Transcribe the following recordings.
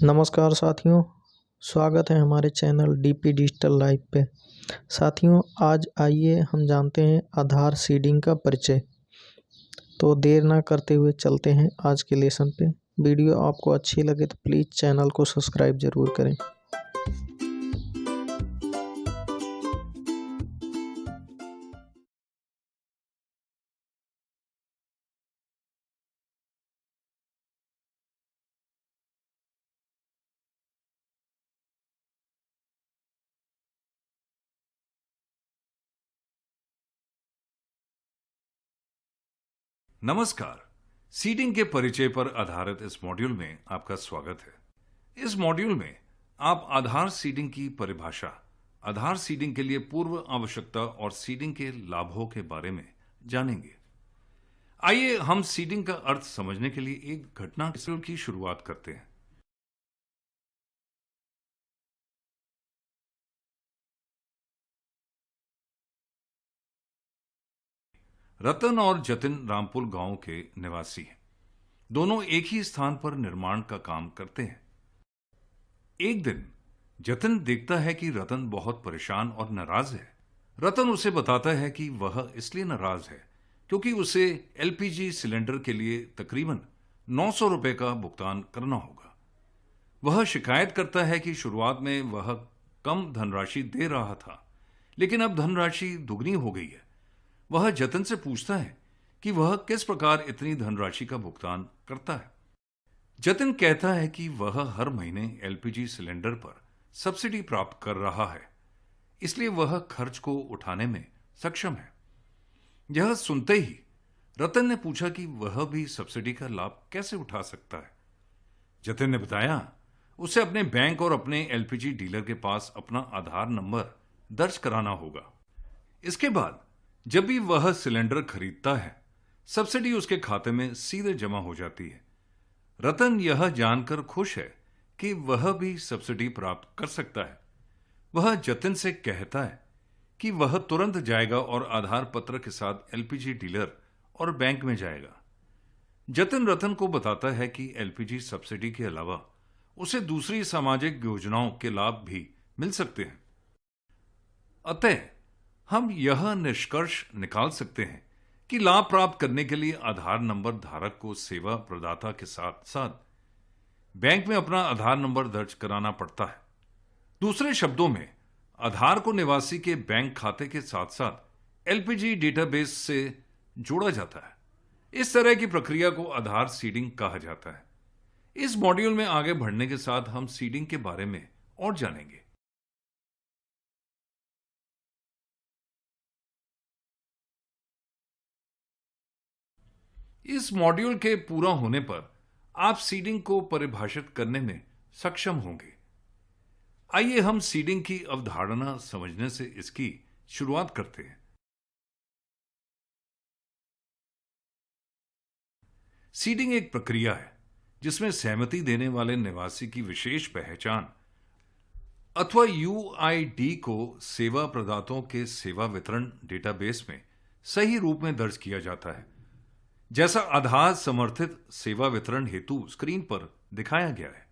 नमस्कार साथियों, स्वागत है हमारे चैनल डीपी डिजिटल लाइव पे। साथियों, आज आइए हम जानते हैं आधार सीडिंग का परिचय। तो देर ना करते हुए चलते हैं आज के लेसन पे। वीडियो आपको अच्छी लगे तो प्लीज़ चैनल को सब्सक्राइब ज़रूर करें। नमस्कार। सीडिंग के परिचय पर आधारित इस मॉड्यूल में आपका स्वागत है। इस मॉड्यूल में आप आधार सीडिंग की परिभाषा, आधार सीडिंग के लिए पूर्व आवश्यकता और सीडिंग के लाभों के बारे में जानेंगे। आइए हम सीडिंग का अर्थ समझने के लिए एक घटना की शुरुआत करते हैं। रतन और जतिन रामपुर गांव के निवासी हैं। दोनों एक ही स्थान पर निर्माण का काम करते हैं। एक दिन जतिन देखता है कि रतन बहुत परेशान और नाराज है। रतन उसे बताता है कि वह इसलिए नाराज है क्योंकि उसे एलपीजी सिलेंडर के लिए तकरीबन 900 रुपए का भुगतान करना होगा। वह शिकायत करता है कि शुरुआत में वह कम धनराशि दे रहा था, लेकिन अब धनराशि दुगनी हो गई है। वह जतिन से पूछता है कि वह किस प्रकार इतनी धनराशि का भुगतान करता है। जतिन कहता है कि वह हर महीने एलपीजी सिलेंडर पर सब्सिडी प्राप्त कर रहा है, इसलिए वह खर्च को उठाने में सक्षम है। यह सुनते ही रतन ने पूछा कि वह भी सब्सिडी का लाभ कैसे उठा सकता है। जतिन ने बताया उसे अपने बैंक और अपने एलपीजी डीलर के पास अपना आधार नंबर दर्ज कराना होगा। इसके बाद जब भी वह सिलेंडर खरीदता है, सब्सिडी उसके खाते में सीधे जमा हो जाती है। रतन यह जानकर खुश है कि वह भी सब्सिडी प्राप्त कर सकता है। वह जतिन से कहता है कि वह तुरंत जाएगा और आधार पत्र के साथ एलपीजी डीलर और बैंक में जाएगा। जतिन रतन को बताता है कि एलपीजी सब्सिडी के अलावा उसे दूसरी सामाजिक योजनाओं के लाभ भी मिल सकते हैं। अतः हम यह निष्कर्ष निकाल सकते हैं कि लाभ प्राप्त करने के लिए आधार नंबर धारक को सेवा प्रदाता के साथ साथ बैंक में अपना आधार नंबर दर्ज कराना पड़ता है। दूसरे शब्दों में, आधार को निवासी के बैंक खाते के साथ साथ एलपीजी डेटाबेस से जोड़ा जाता है। इस तरह की प्रक्रिया को आधार सीडिंग कहा जाता है। इस मॉड्यूल में आगे बढ़ने के साथ हम सीडिंग के बारे में और जानेंगे। इस मॉड्यूल के पूरा होने पर आप सीडिंग को परिभाषित करने में सक्षम होंगे। आइए हम सीडिंग की अवधारणा समझने से इसकी शुरुआत करते हैं। सीडिंग एक प्रक्रिया है जिसमें सहमति देने वाले निवासी की विशेष पहचान अथवा यूआईडी को सेवा प्रदाताओं के सेवा वितरण डेटाबेस में सही रूप में दर्ज किया जाता है, जैसा आधार समर्थित सेवा वितरण हेतु स्क्रीन पर दिखाया गया है।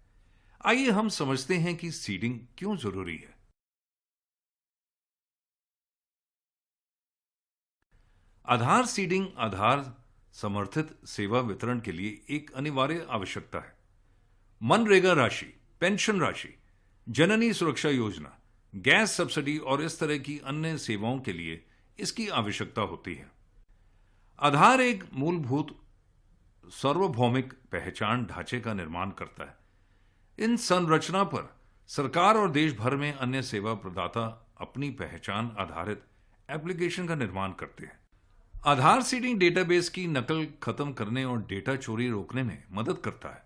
आइए हम समझते हैं कि सीडिंग क्यों जरूरी है। आधार सीडिंग आधार समर्थित सेवा वितरण के लिए एक अनिवार्य आवश्यकता है। मनरेगा राशि, पेंशन राशि, जननी सुरक्षा योजना, गैस सब्सिडी और इस तरह की अन्य सेवाओं के लिए इसकी आवश्यकता होती है। आधार एक मूलभूत सार्वभौमिक पहचान ढांचे का निर्माण करता है। इन संरचना पर सरकार और देश भर में अन्य सेवा प्रदाता अपनी पहचान आधारित एप्लीकेशन का निर्माण करते हैं। आधार सीडिंग डेटाबेस की नकल खत्म करने और डेटा चोरी रोकने में मदद करता है।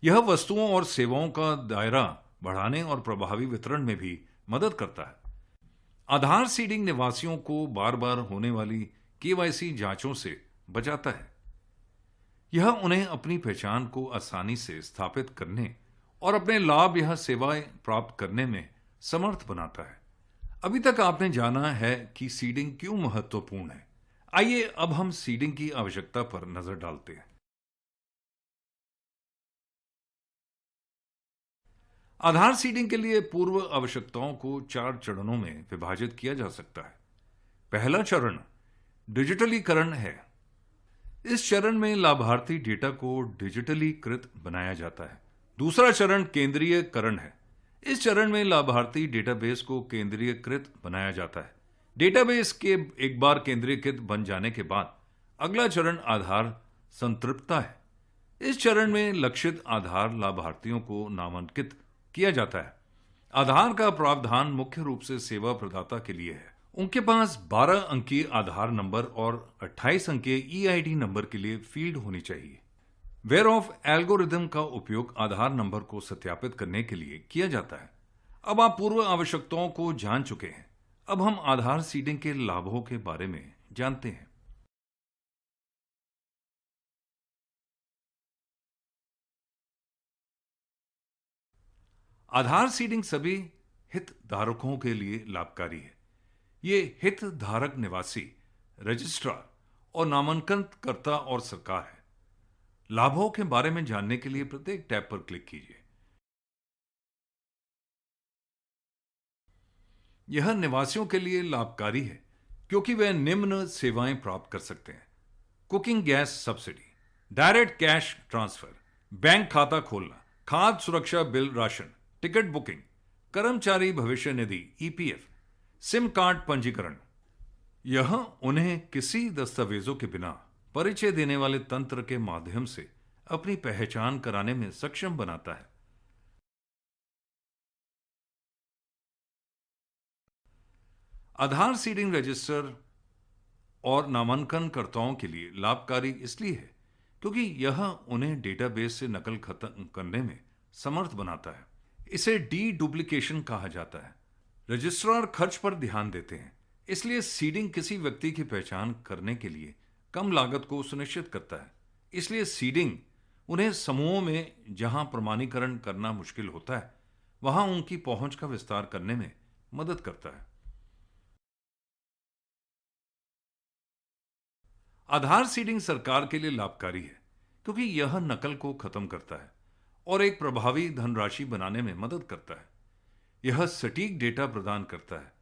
यह वस्तुओं और सेवाओं का दायरा बढ़ाने और प्रभावी वितरण में भी मदद करता है। आधार सीडिंग निवासियों को बार बार होने वाली केवाईसी जांचों से बचाता है। यह उन्हें अपनी पहचान को आसानी से स्थापित करने और अपने लाभ या सेवाएं प्राप्त करने में समर्थ बनाता है। अभी तक आपने जाना है कि सीडिंग क्यों महत्वपूर्ण है। आइए अब हम सीडिंग की आवश्यकता पर नजर डालते हैं। आधार सीडिंग के लिए पूर्व आवश्यकताओं को 4 चरणों में विभाजित किया जा सकता है। पहला चरण डिजिटलीकरण है। इस चरण में लाभार्थी डेटा को डिजिटलीकृत बनाया जाता है। दूसरा चरण केंद्रीयकरण है। इस चरण में लाभार्थी डेटाबेस को केंद्रीयकृत बनाया जाता है। डेटाबेस के एक बार केंद्रीकृत बन जाने के बाद अगला चरण आधार संतृप्तता है। इस चरण में लक्षित आधार लाभार्थियों को नामांकित किया जाता है। आधार का प्रावधान मुख्य रूप से सेवा प्रदाता के लिए है। उनके पास 12 अंकीय आधार नंबर और 28 अंकीय EID नंबर के लिए फील्ड होनी चाहिए। वेयर ऑफ एल्गोरिथम का उपयोग आधार नंबर को सत्यापित करने के लिए किया जाता है। अब आप पूर्व आवश्यकताओं को जान चुके हैं। अब हम आधार सीडिंग के लाभों के बारे में जानते हैं। आधार सीडिंग सभी हितधारकों के लिए लाभकारी है। ये हितधारक निवासी, रजिस्ट्रार और नामांकनकर्ता और सरकार है। लाभों के बारे में जानने के लिए प्रत्येक टैब पर क्लिक कीजिए। यह निवासियों के लिए लाभकारी है क्योंकि वे निम्न सेवाएं प्राप्त कर सकते हैं: cooking gas subsidy, direct cash transfer, bank खाता खोलना, खाद्य सुरक्षा बिल राशन, टिकट बुकिंग, कर्मचारी भविष्य निधि EPF, सिम कार्ड पंजीकरण। यह उन्हें किसी दस्तावेजों के बिना परिचय देने वाले तंत्र के माध्यम से अपनी पहचान कराने में सक्षम बनाता है। आधार सीडिंग रजिस्टर और नामांकनकर्ताओं के लिए लाभकारी इसलिए है क्योंकि यह उन्हें डेटाबेस से नकल खत्म करने में समर्थ बनाता है। इसे डुप्लीकेशन कहा जाता है। रजिस्ट्रार खर्च पर ध्यान देते हैं, इसलिए सीडिंग किसी व्यक्ति की पहचान करने के लिए कम लागत को सुनिश्चित करता है। इसलिए सीडिंग उन्हें समूहों में जहां प्रमाणीकरण करना मुश्किल होता है वहां उनकी पहुंच का विस्तार करने में मदद करता है। आधार सीडिंग सरकार के लिए लाभकारी है क्योंकि यह नकल को खत्म करता है और एक प्रभावी धनराशि बनाने में मदद करता है। यह सटीक डेटा प्रदान करता है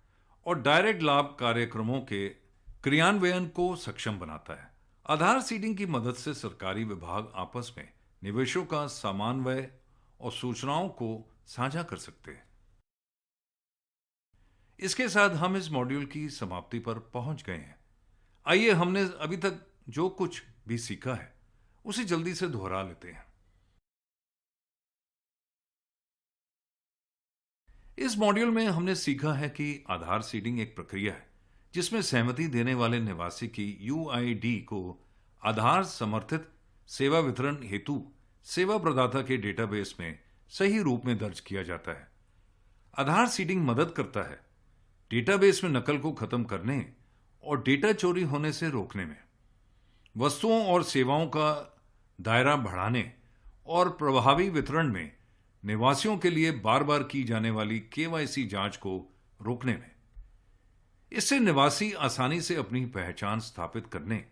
और डायरेक्ट लाभ कार्यक्रमों के क्रियान्वयन को सक्षम बनाता है। आधार सीडिंग की मदद से सरकारी विभाग आपस में निवेशों का समन्वय और सूचनाओं को साझा कर सकते हैं। इसके साथ हम इस मॉड्यूल की समाप्ति पर पहुंच गए हैं। आइए हमने अभी तक जो कुछ भी सीखा है उसे जल्दी से दोहरा लेते हैं। इस मॉड्यूल में हमने सीखा है कि आधार सीडिंग एक प्रक्रिया है जिसमें सहमति देने वाले निवासी की UID को आधार समर्थित सेवा वितरण हेतु सेवा प्रदाता के डेटाबेस में सही रूप में दर्ज किया जाता है। आधार सीडिंग मदद करता है डेटाबेस में नकल को खत्म करने और डेटा चोरी होने से रोकने में, वस्तुओं और सेवाओं का दायरा बढ़ाने और प्रभावी वितरण में निवासियों के लिए बार बार की जाने वाली KYC जांच को रोकने में। इससे निवासी आसानी से अपनी पहचान स्थापित करने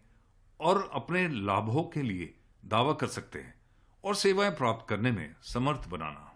और अपने लाभों के लिए दावा कर सकते हैं और सेवाएं प्राप्त करने में समर्थ बनाना।